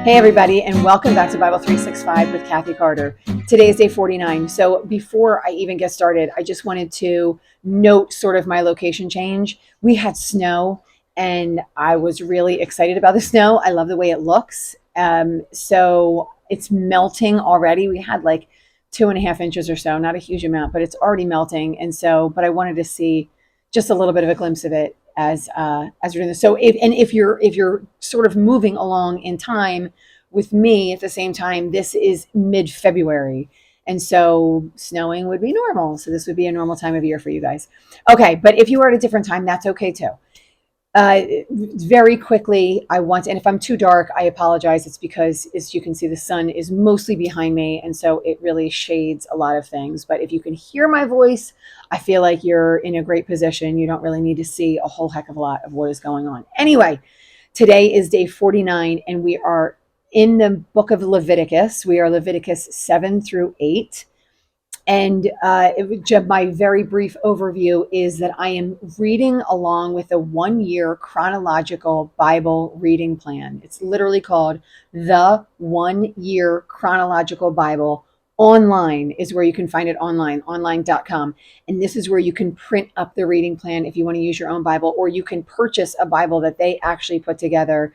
Hey everybody, and welcome back to Bible 365 with Kathy Carter. Today is day 49. So before I even get started, I just wanted to note sort of my location change. We had snow and I was really excited about the snow. I love the way it looks. So it's melting already. We had like 2.5 inches or so, not a huge amount, but it's already melting. But I wanted to see just a little bit of a glimpse of it as we're doing this. So if you're sort of moving along in time with me at the same time, this is mid-February. And so snowing would be normal. So this would be a normal time of year for you guys. Okay, but if you are at a different time, that's okay too. Very quickly, and if I'm too dark, I apologize. It's because, as you can see, the sun is mostly behind me, and so it really shades a lot of things. But if you can hear my voice, I feel like you're in a great position. You don't really need to see a whole heck of a lot of what is going on. Anyway, today is day 49, and we are in the book of Leviticus. We are Leviticus 7 through 8. And my very brief overview is that I am reading along with a 1 year chronological Bible reading plan. It's literally called the 1 year chronological Bible. Online is where you can find it online.com. And this is where you can print up the reading plan if you want to use your own Bible, or you can purchase a Bible that they actually put together.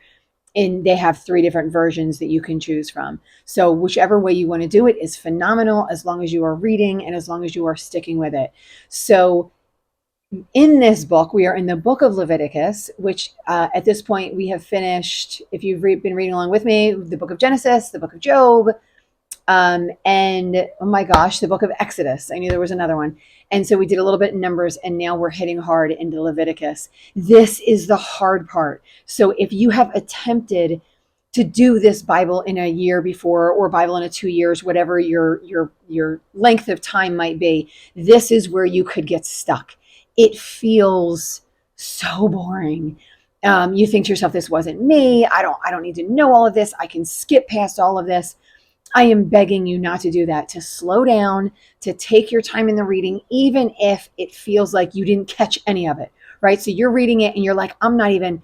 And they have 3 different versions that you can choose from. So whichever way you want to do it is phenomenal, as long as you are reading and as long as you are sticking with it. So in this book, we are in the book of Leviticus, which at this point we have finished. If you've been reading along with me, the book of Genesis, the book of Job, and oh my gosh, the book of Exodus. I knew there was another one. And so we did a little bit in Numbers, and now we're hitting hard into Leviticus. This is the hard part. So if you have attempted to do this Bible in a year before, or Bible in 2 years, whatever your length of time might be, this is where you could get stuck. It feels so boring. You think to yourself, this wasn't me. I don't need to know all of this. I can skip past all of this. I am begging you not to do that, to slow down, to take your time in the reading, even if it feels like you didn't catch any of it, right? So you're reading it and you're like, I'm not even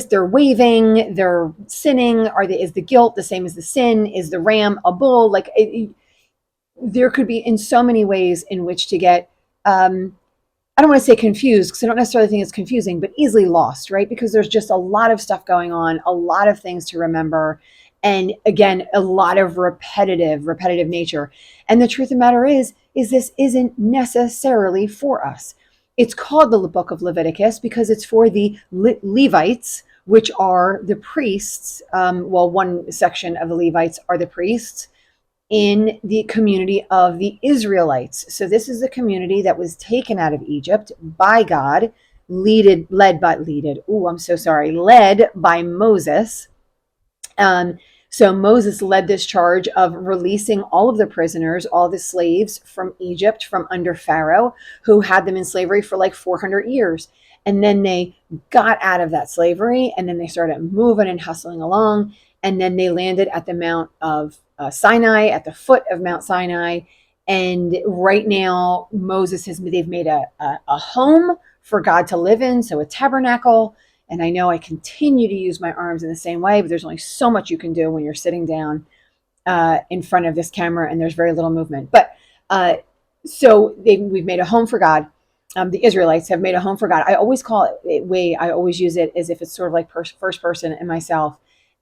they're waving, they're sinning. Is the guilt the same as the sin? Is the ram a bull? There could be in so many ways in which to get, I don't want to say confused, because I don't necessarily think it's confusing, but easily lost, right? Because there's just a lot of stuff going on, a lot of things to remember. And again, a lot of repetitive nature. And the truth of the matter is this isn't necessarily for us. It's called the book of Leviticus because it's for the Levites, which are the priests. One section of the Levites are the priests in the community of the Israelites. So this is the community that was taken out of Egypt by God, led by Moses. So Moses led this charge of releasing all of the prisoners, all the slaves from Egypt, from under Pharaoh, who had them in slavery for like 400 years. And then they got out of that slavery, and then they started moving and hustling along. And then they landed at the Mount of Sinai, at the foot of Mount Sinai. And right now, they've made a home for God to live in, so a tabernacle. And I know I continue to use my arms in the same way, but there's only so much you can do when you're sitting down in front of this camera and there's very little movement. But we've made a home for God. The Israelites have made a home for God. I always I always use it as if it's sort of like first person and myself.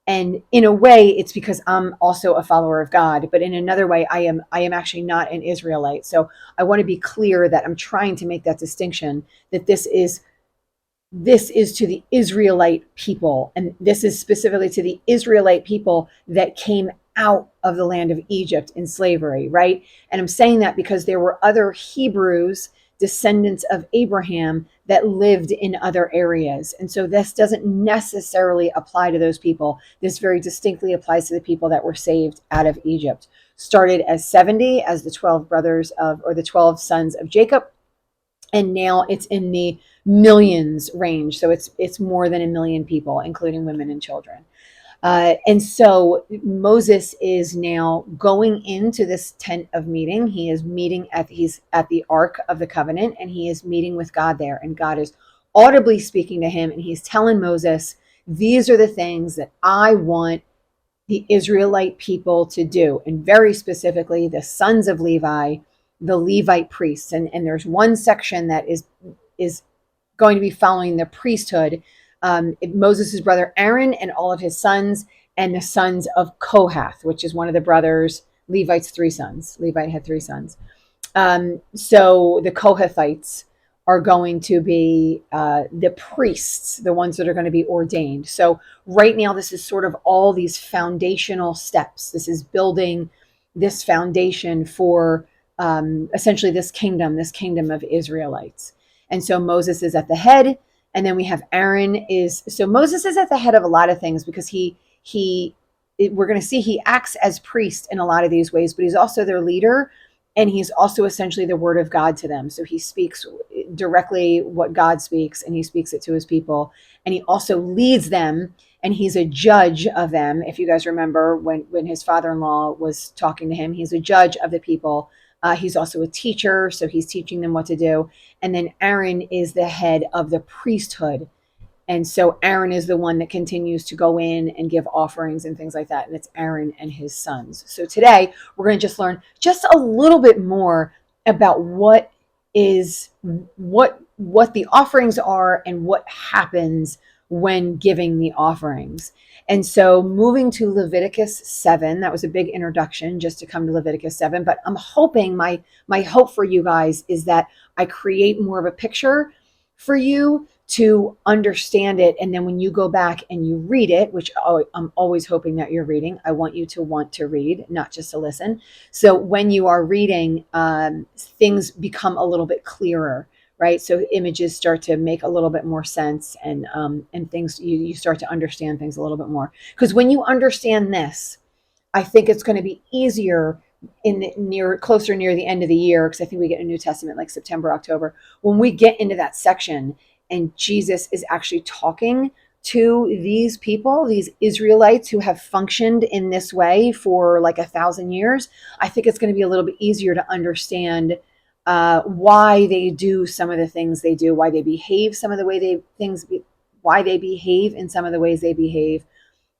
And in a way, it's because I'm also a follower of God. But in another way, I am actually not an Israelite. So I want to be clear that I'm trying to make that distinction, that this is to the Israelite people. And this is specifically to the Israelite people that came out of the land of Egypt in slavery, right? And I'm saying that because there were other Hebrews, descendants of Abraham, that lived in other areas. And so this doesn't necessarily apply to those people. This very distinctly applies to the people that were saved out of Egypt. Started as 70 as the 12 the 12 sons of Jacob. And now it's in the millions range. So it's more than 1 million people, including women and children. And so Moses is now going into this tent of meeting. He's at the Ark of the Covenant, and he is meeting with God there. And God is audibly speaking to him, and he's telling Moses, these are the things that I want the Israelite people to do, and very specifically the sons of Levi, the Levite priests. And there's one section that is going to be following the priesthood. Moses' brother Aaron and all of his sons, and the sons of Kohath, which is one of the brothers. Levite's three sons. Levite had three sons. So the Kohathites are going to be the priests, the ones that are going to be ordained. So right now, this is sort of all these foundational steps. This is building this foundation for essentially this kingdom of Israelites. And so Moses is at the head, and then we have Aaron is. So Moses is at the head of a lot of things because we're going to see he acts as priest in a lot of these ways, but he's also their leader. And he's also essentially the word of God to them. So he speaks directly what God speaks, and he speaks it to his people. And he also leads them, and he's a judge of them. If you guys remember when his father-in-law was talking to him, he's a judge of the people. He's also a teacher, so he's teaching them what to do. And then Aaron is the head of the priesthood. And so Aaron is the one that continues to go in and give offerings and things like that. And it's Aaron and his sons. So today we're going to just learn just a little bit more about what the offerings are and what happens when giving the offerings. And so moving to Leviticus 7, that was a big introduction just to come to Leviticus 7. But I'm hoping my hope for you guys is that I create more of a picture for you to understand it. And then when you go back and you read it, which I'm always hoping that you're reading, I want you to want to read, not just to listen. So when you are reading, things become a little bit clearer, right? So images start to make a little bit more sense, and things, you start to understand things a little bit more. Because when you understand this, I think it's going to be easier closer near the end of the year, because I think we get a New Testament like September, October, when we get into that section and Jesus is actually talking to these people, these Israelites who have functioned in this way for like 1,000 years. I think it's going to be a little bit easier to understand why they do some of the things they do, why they behave some of the way why they behave in some of the ways they behave,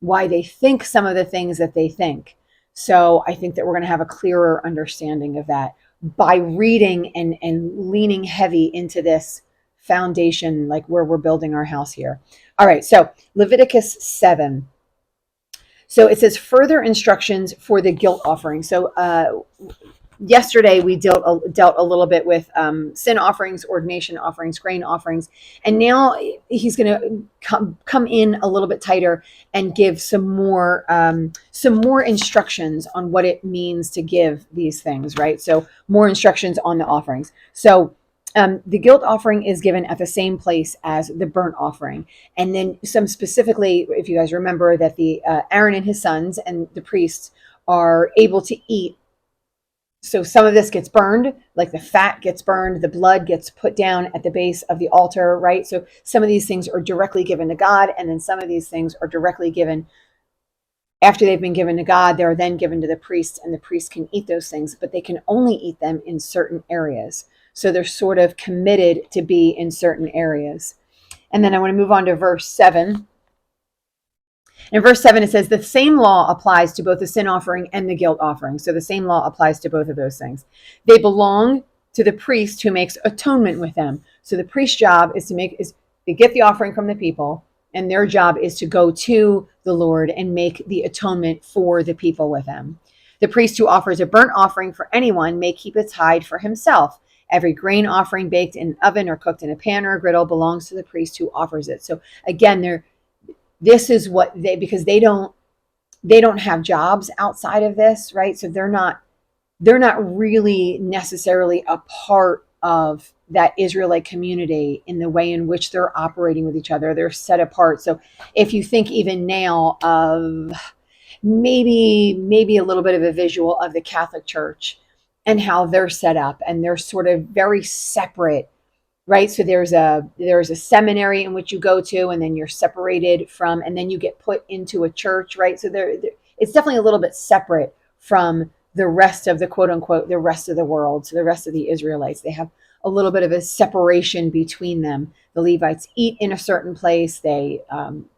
why they think some of the things that they think. So I think that we're going to have a clearer understanding of that by reading and leaning heavy into this foundation, like where we're building our house here. All right, so Leviticus 7. So it says further instructions for the guilt offering. So yesterday we dealt a little bit with sin offerings, ordination offerings, grain offerings, and now he's going to come in a little bit tighter and give some more instructions on what it means to give these things, right? So more instructions on the offerings. So the guilt offering is given at the same place as the burnt offering. And then some specifically, if you guys remember, that the Aaron and his sons and the priests are able to eat. So some of this gets burned, like the fat gets burned, the blood gets put down at the base of the altar, right? So some of these things are directly given to God, and then some of these things are directly given after they've been given to God. They're then given to the priest, and the priest can eat those things, but they can only eat them in certain areas. So they're sort of committed to be in certain areas. And then I want to move on to verse 7. In verse 7, it says, the same law applies to both the sin offering and the guilt offering. So the same law applies to both of those things. They belong to the priest who makes atonement with them. So the priest's job is to get the offering from the people, and their job is to go to the Lord and make the atonement for the people with them. The priest who offers a burnt offering for anyone may keep its hide for himself. Every grain offering baked in an oven or cooked in a pan or a griddle belongs to the priest who offers it. So again, this is what because they don't have jobs outside of this, right? So they're not really necessarily a part of that Israelite community in the way in which they're operating with each other. They're set apart. So if you think even now of maybe a little bit of a visual of the Catholic Church and how they're set up, and they're sort of very separate, right? So there's a seminary in which you go to, and then you're separated from, and then you get put into a church, right? So it's definitely a little bit separate from the rest of the quote unquote, the rest of the world. So the rest of the Israelites, they have a little bit of a separation between them. The Levites eat in a certain place. They're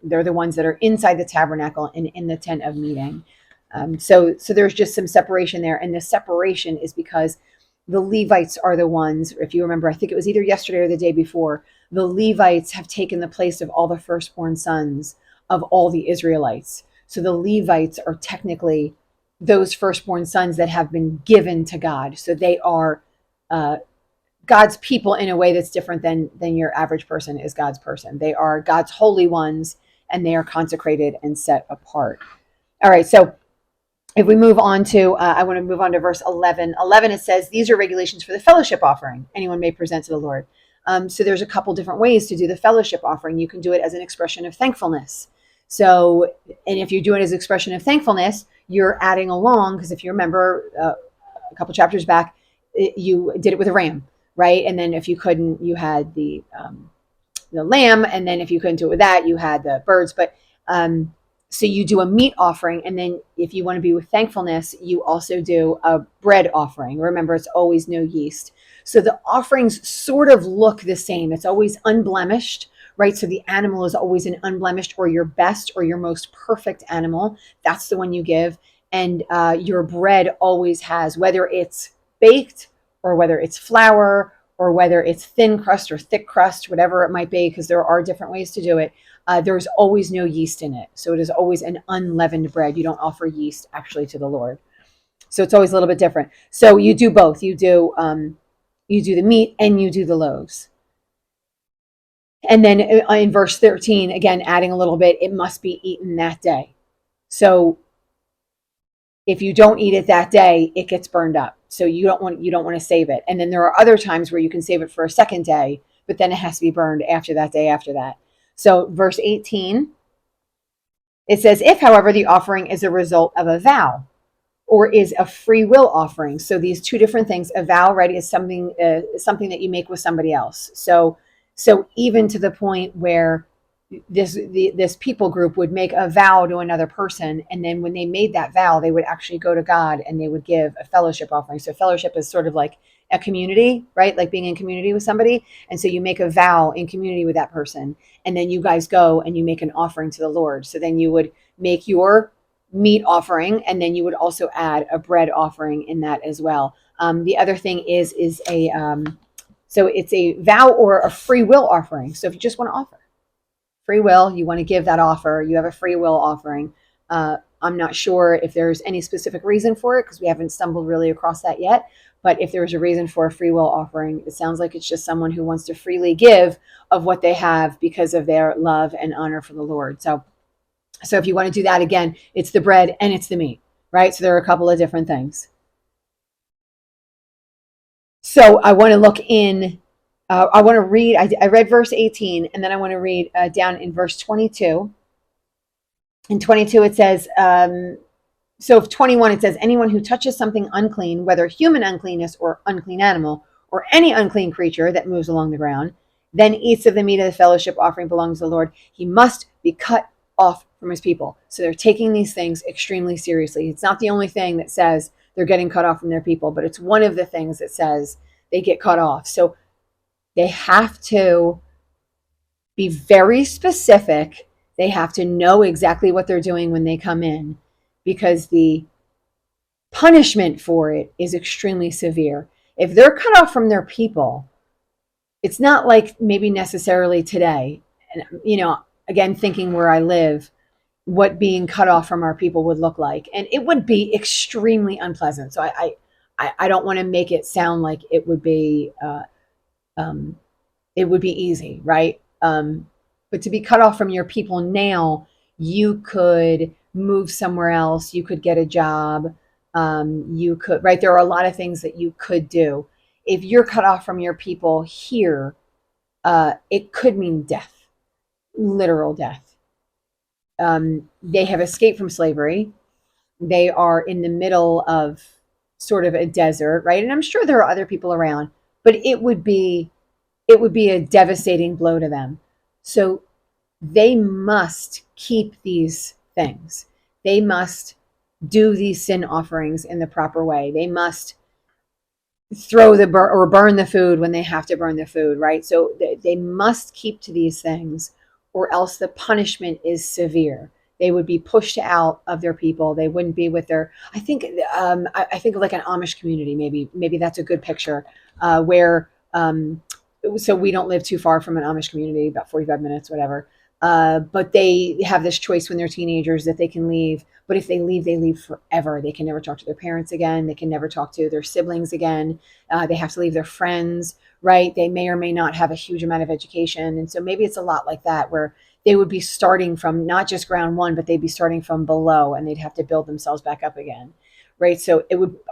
the ones that are inside the tabernacle and in the tent of meeting. So there's just some separation there, and the separation is because the Levites are the ones. If you remember, I think it was either yesterday or the day before. The Levites have taken the place of all the firstborn sons of all the Israelites. So the Levites are technically those firstborn sons that have been given to God. So they are God's people in a way that's different than your average person is God's person. They are God's holy ones, and they are consecrated and set apart. All right, so if we move on to, I want to move on to verse 11. 11, it says, these are regulations for the fellowship offering anyone may present to the Lord. So there's a couple different ways to do the fellowship offering. You can do it as an expression of thankfulness. So, and if you do it as an expression of thankfulness, you're adding along, because if you remember a couple chapters back, you did it with a ram, right? And then if you couldn't, you had the lamb, and then if you couldn't do it with that, you had the birds. But so you do a meat offering, and then if you want to be with thankfulness, you also do a bread offering. Remember, it's always no yeast. So the offerings sort of look the same. It's always unblemished, right? So the animal is always an unblemished, or your best or your most perfect animal. That's the one you give. And your bread always has, whether it's baked or whether it's flour or whether it's thin crust or thick crust, whatever it might be, because there are different ways to do it. There's always no yeast in it. So it is always an unleavened bread. You don't offer yeast actually to the Lord. So it's always a little bit different. So you do both. You do the meat and you do the loaves. And then in verse 13, again, adding a little bit, it must be eaten that day. So if you don't eat it that day, it gets burned up. So you don't want to save it. And then there are other times where you can save it for a second day, but then it has to be burned after that day after that. So verse 18, it says, if, however, the offering is a result of a vow or is a free will offering. So these two different things. A vow, right, is something that you make with somebody else. So even to the point where this people group would make a vow to another person, and then when they made that vow, they would actually go to God and they would give a fellowship offering. So fellowship is sort of like a community, right? Like being in community with somebody. And so you make a vow in community with that person, and then you guys go and you make an offering to the Lord. So then you would make your meat offering, and then you would also add a bread offering in that as well. The other thing is a so it's a vow or a free will offering. So if you just want to offer free will, you want to give that offer, you have a free will offering. I'm not sure if there's any specific reason for it, because we haven't stumbled really across that yet. But if there's a reason for a free will offering, it sounds like it's just someone who wants to freely give of what they have because of their love and honor for the Lord. So if you want to do that, again, it's the bread and it's the meat, right? So there are a couple of different things. So I want to look in, I want to read, I read verse 18, and then I want to read down in verse 22. In 22, it says, so if 21, it says, anyone who touches something unclean, whether human uncleanness or unclean animal, or any unclean creature that moves along the ground, then eats of the meat of the fellowship offering belongs to the Lord. He must be cut off from his people. So they're taking these things extremely seriously. It's not the only thing that says they're getting cut off from their people, but it's one of the things that says they get cut off. So they have to be very specific. They have to know exactly what they're doing when they come in, because the punishment for it is extremely severe. If they're cut off from their people, it's not like maybe necessarily today. And, again, thinking where I live, what being cut off from our people would look like. And it would be extremely unpleasant. So I don't want to make it sound like it would be easy, right? But to be cut off from your people now, you could move somewhere else. You could get a job. You could, right? There are a lot of things that you could do. If you're cut off from your people here, it could mean death, literal death. They have escaped from slavery. They are in the middle of sort of a desert, right? And I'm sure there are other people around, but it would be a devastating blow to them. So they must keep these things. They must do these sin offerings in the proper way. They must throw the or burn the food when they have to burn the food, right? So they must keep to these things, or else the punishment is severe. They would be pushed out of their people. They wouldn't be with their. I think I think like an Amish community. Maybe that's a good picture where. So we don't live too far from an Amish community, about 45 minutes, whatever. But they have this choice when they're teenagers that they can leave. But if they leave forever. They can never talk to their parents again. They can never talk to their siblings again. They have to leave their friends, right? They may or may not have a huge amount of education. And so maybe it's a lot like that, where they would be starting from not just ground one, but they'd be starting from below and they'd have to build themselves back up again. Right. So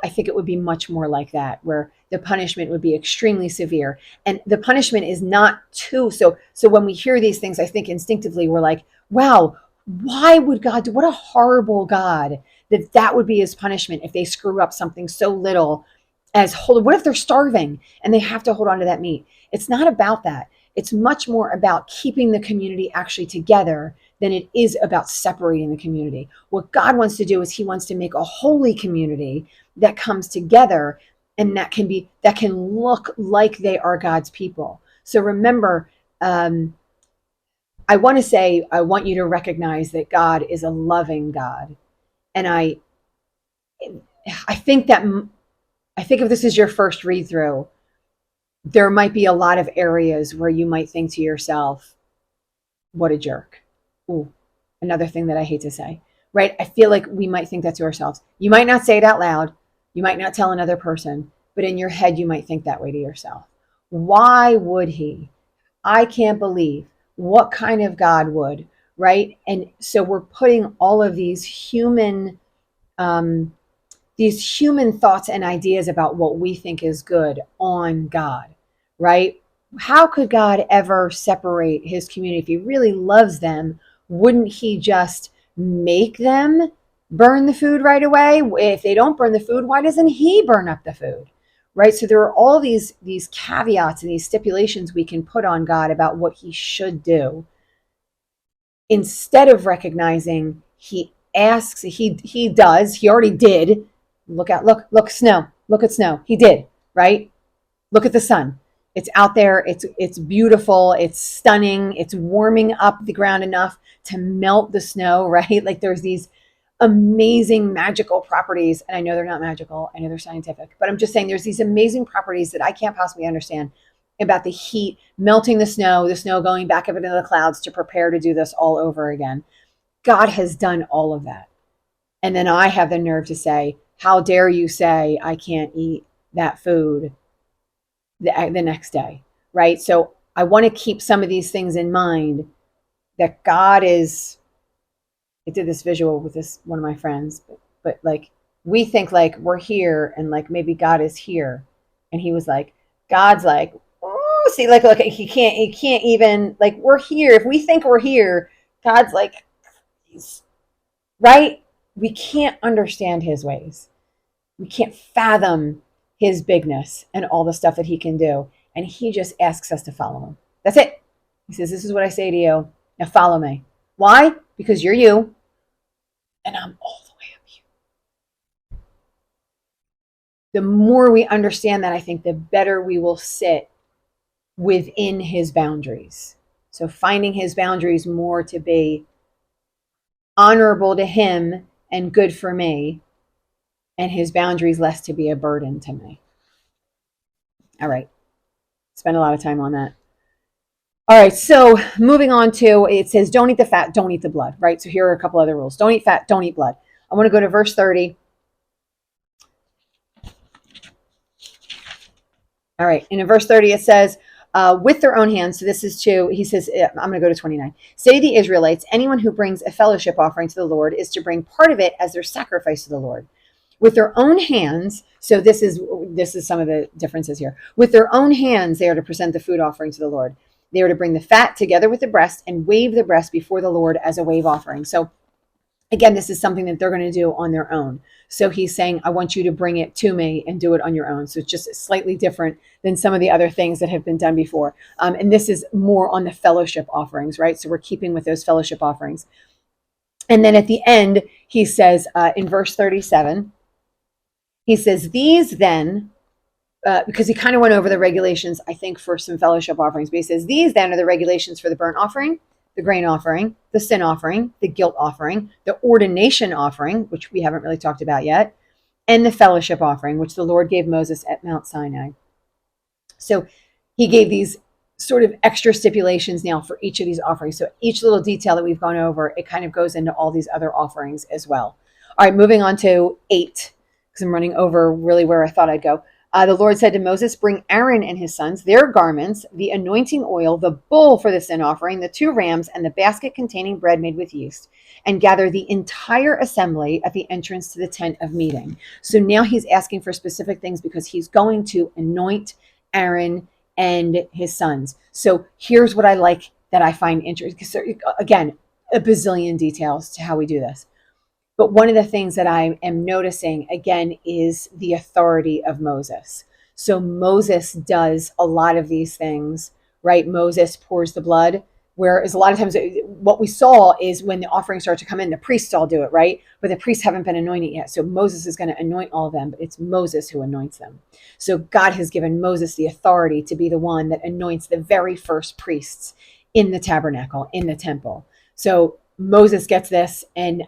I think it would be much more like that, where the punishment would be extremely severe. And the punishment is not too, so when we hear these things, I think instinctively we're like, wow, why would God do, what a horrible God that would be his punishment if they screw up something so little as hold. What if they're starving and they have to hold on to that meat? It's not about that. It's much more about keeping the community actually together than it is about separating the community. What God wants to do is he wants to make a holy community that comes together and that can look like they are God's people. So remember, I want you to recognize that God is a loving God. And I think if this is your first read through, there might be a lot of areas where you might think to yourself, what a jerk. Ooh, another thing that I hate to say, right? I feel like we might think that to ourselves. You might not say it out loud. You might not tell another person, but in your head, you might think that way to yourself. Why would he? I can't believe. What kind of God would, right? And so we're putting all of um, these human thoughts and ideas about what we think is good on God, right? How could God ever separate his community? If he really loves them, wouldn't he just make them burn the food right away? If they don't burn the food, why doesn't he burn up the food? Right? So there are all these caveats and these stipulations we can put on God about what he should do, instead of recognizing he already did. Look, snow. Look at snow. He did, right? Look at the sun. It's out there. It's beautiful. It's stunning. It's warming up the ground enough to melt the snow, right? Like there's these amazing magical properties. And I know they're not magical. I know they're scientific, but I'm just saying there's these amazing properties that I can't possibly understand about the heat melting the snow going back up into the clouds to prepare to do this all over again. God has done all of that. And then I have the nerve to say, how dare you say I can't eat that food the next day, right? So I want to keep some of these things in mind, that God is, I did this visual with this one of my friends, but like we think like we're here and like maybe God is here. And he was like, God's like, oh, see, like, look, he can't even, like, we're here. If we think we're here, God's like, right? We can't understand his ways. We can't fathom his bigness and all the stuff that he can do. And he just asks us to follow him. That's it. He says, this is what I say to you. Now follow me. Why? Because you're you and I'm all the way up here. The more we understand that, I think the better we will sit within his boundaries. So finding his boundaries more to be honorable to him and good for me, and his boundaries less to be a burden to me. All right. Spend a lot of time on that. All right, so moving on to, it says, don't eat the fat, don't eat the blood, right? So here are a couple other rules. Don't eat fat, don't eat blood. I want to go to verse 30. All right, and in verse 30 it says, with their own hands, so this is he says, I'm going to go to 29. Say to the Israelites, anyone who brings a fellowship offering to the Lord is to bring part of it as their sacrifice to the Lord. With their own hands, so this is some of the differences here. With their own hands, they are to present the food offering to the Lord. They are to bring the fat together with the breast and wave the breast before the Lord as a wave offering. So again, this is something that they're going to do on their own. So he's saying, I want you to bring it to me and do it on your own. So it's just slightly different than some of the other things that have been done before. And this is more on the fellowship offerings, right? So we're keeping with those fellowship offerings. And then at the end, he says in verse 37, he says, these then because he kind of went over the regulations, I think, for some fellowship offerings. But he says, these then are the regulations for the burnt offering, the grain offering, the sin offering, the guilt offering, the ordination offering, which we haven't really talked about yet, and the fellowship offering, which the Lord gave Moses at Mount Sinai. So he gave these sort of extra stipulations now for each of these offerings. So each little detail that we've gone over, it kind of goes into all these other offerings as well. All right, moving on to 8, because I'm running over really where I thought I'd go. The Lord said to Moses, bring Aaron and his sons, their garments, the anointing oil, the bull for the sin offering, the 2 rams, and the basket containing bread made with yeast, and gather the entire assembly at the entrance to the tent of meeting. So now he's asking for specific things because he's going to anoint Aaron and his sons. So here's what I like that I find interesting. Again, a bazillion details to how we do this. But one of the things that I am noticing, again, is the authority of Moses. So Moses does a lot of these things, right? Moses pours the blood, whereas a lot of times what we saw is when the offerings start to come in, the priests all do it, right? But the priests haven't been anointed yet. So Moses is going to anoint all of them, but it's Moses who anoints them. So God has given Moses the authority to be the one that anoints the very first priests in the tabernacle, in the temple. So Moses gets this, and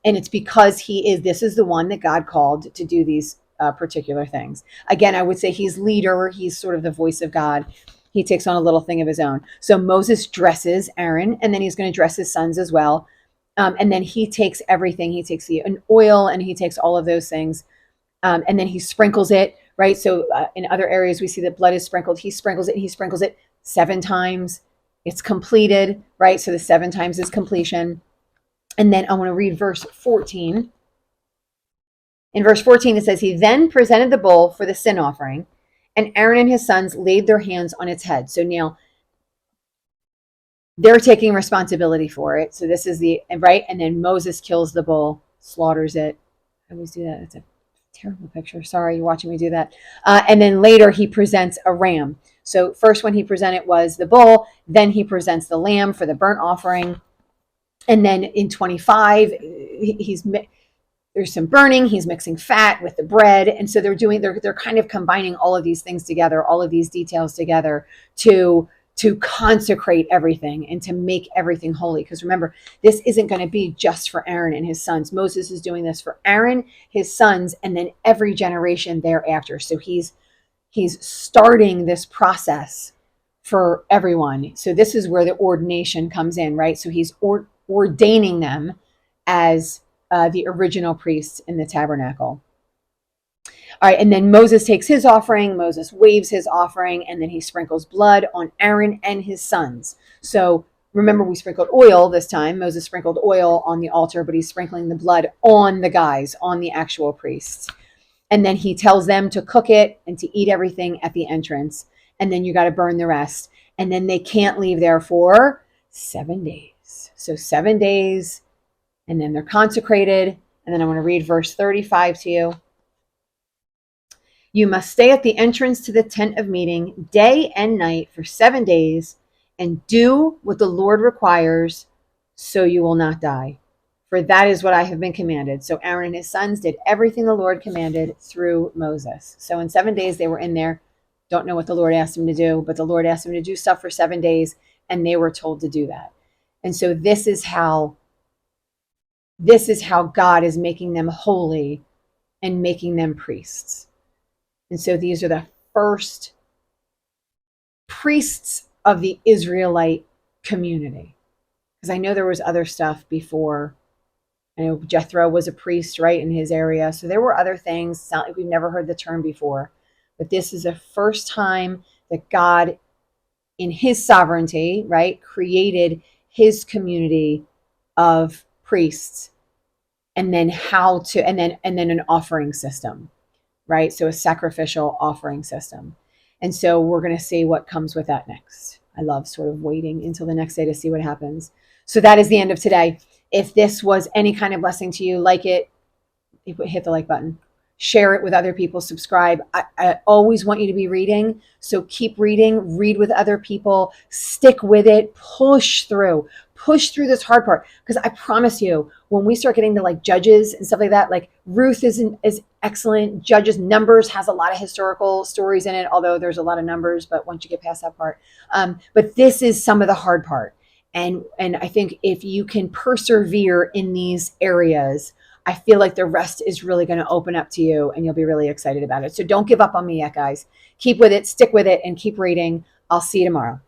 it's because this is the one that God called to do these particular things. Again, I would say he's leader. He's sort of the voice of God. He takes on a little thing of his own. So Moses dresses Aaron, and then he's going to dress his sons as well. And then he takes everything. He takes an oil, and he takes all of those things. And then he sprinkles it, right? So in other areas, we see that blood is sprinkled. He sprinkles it, and he sprinkles it 7 times. It's completed, right? So the 7 times is completion. And then I want to read verse 14. In verse 14, it says, he then presented the bull for the sin offering, and Aaron and his sons laid their hands on its head. So now they're taking responsibility for it. So this is right? And then Moses kills the bull, slaughters it. I always do that. It's a terrible picture. Sorry, you're watching me do that. And then later he presents a ram. So first when he presented was the bull, then he presents the lamb for the burnt offering. And then in 25, there's some burning. He's mixing fat with the bread. And so they're kind of combining all of these things together, all of these details together to consecrate everything and to make everything holy. Because remember, this isn't going to be just for Aaron and his sons. Moses is doing this for Aaron, his sons, and then every generation thereafter. So he's starting this process for everyone. So this is where the ordination comes in, right? So he's ordaining them as the original priests in the tabernacle. All right, and then Moses takes his offering, Moses waves his offering, and then he sprinkles blood on Aaron and his sons. So remember, we sprinkled oil this time. Moses sprinkled oil on the altar, but he's sprinkling the blood on the guys, on the actual priests. And then he tells them to cook it and to eat everything at the entrance. And then you got to burn the rest. And then they can't leave there for 7 days. So 7 days, and then they're consecrated. And then I want to read verse 35 to you. You must stay at the entrance to the tent of meeting day and night for 7 days and do what the Lord requires, so you will not die. For that is what I have been commanded. So Aaron and his sons did everything the Lord commanded through Moses. So in 7 days they were in there. Don't know what the Lord asked them to do, but the Lord asked them to do stuff for 7 days, and they were told to do that. And so this is how God is making them holy and making them priests. And so these are the first priests of the Israelite community. Because I know there was other stuff before. I know Jethro was a priest, right, in his area. So there were other things. It's not like we've never heard the term before. But this is the first time that God, in his sovereignty, right, created his community of priests, and then and then an offering system, right? So a sacrificial offering system. And so we're going to see what comes with that next. I love sort of waiting until the next day to see what happens. So that is the end of today. If this was any kind of blessing to you, like it, hit the like button, share it with other people, subscribe. I always want you to be reading. So keep reading, read with other people, stick with it, push through push through this hard part, because I promise you, when we start getting to like Judges and stuff like that, like Ruth is excellent. Judges, Numbers has a lot of historical stories in it, although there's a lot of numbers. But once you get past that part, but this is some of the hard part, and I think if you can persevere in these areas, I feel like the rest is really going to open up to you, and you'll be really excited about it. So don't give up on me yet, guys. Keep with it, stick with it, and keep reading. I'll see you tomorrow.